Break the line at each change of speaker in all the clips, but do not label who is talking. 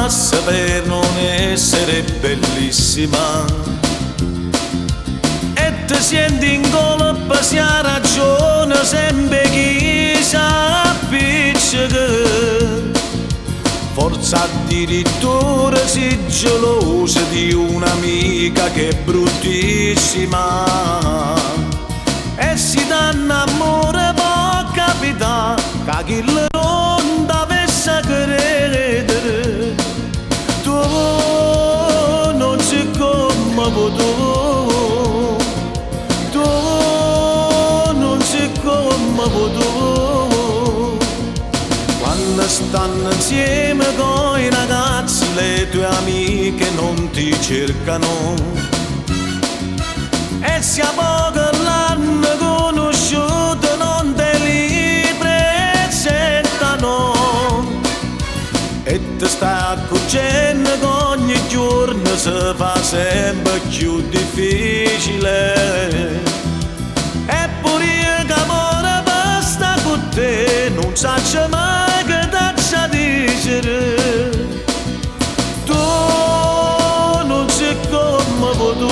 passa per non essere bellissima e ti senti in colpa se ha ragione sempre chi sa appiccica. Forse addirittura si gelosa di un'amica che è bruttissima e si danno amore può capitare che chi non dovesse credere. Tu non sei come tu non sei come tu. Quando stanno insieme con i ragazzi le tue amiche non ti cercano e se a poco l'hanno conosciuto non te li presentano e ti stai accorgendo che ogni giorno si fa sempre più difficile. Eppure io che amore basta con te non saccio mai che t'accia dicere. Tu non sei come tu.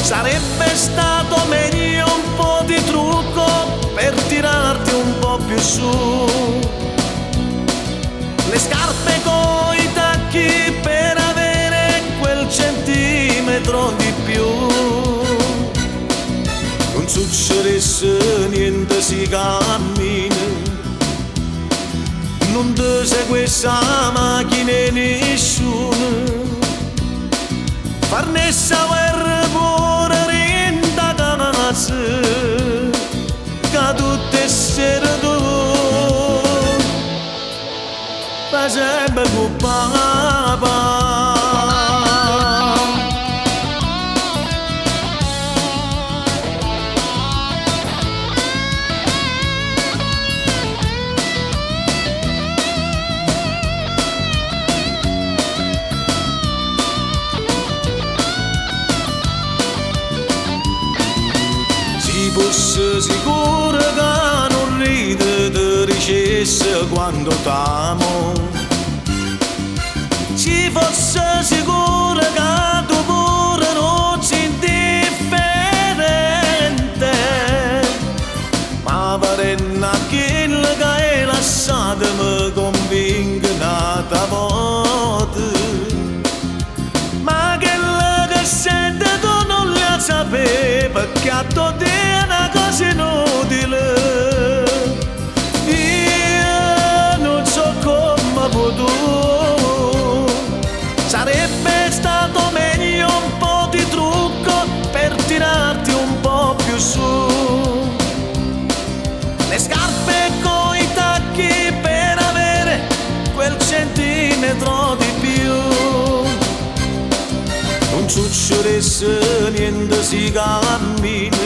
Sarebbe stato meglio un po' di trucco per tirarti un po' più su. Le scarpe coi tacchi per avere quel centimetro di più. Non succedesse niente si cammina, non ti segue questa macchina nessuno. Farnessa guerra pure rinda canazza che tutte sere tu fa sempre con papà. Fosse sicuro che non ride ti dicesse quando t'amo, ci fosse sicuro che tu pure non sei indifferente, ma parenna quello che hai lasciato mi convince un'altra volta, ma quello che sente tu non la sapevi perché a te è una cosa inutile. Io non so come tu. Sarebbe stato meglio un po' di trucco per tirarti un po' più su. Le scarpe coi tacchi per avere quel centimetro di più. Non succedesse niente si cammina,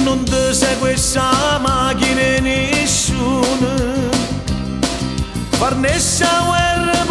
non ti segue questa macchina nessuno. Farnessa guerra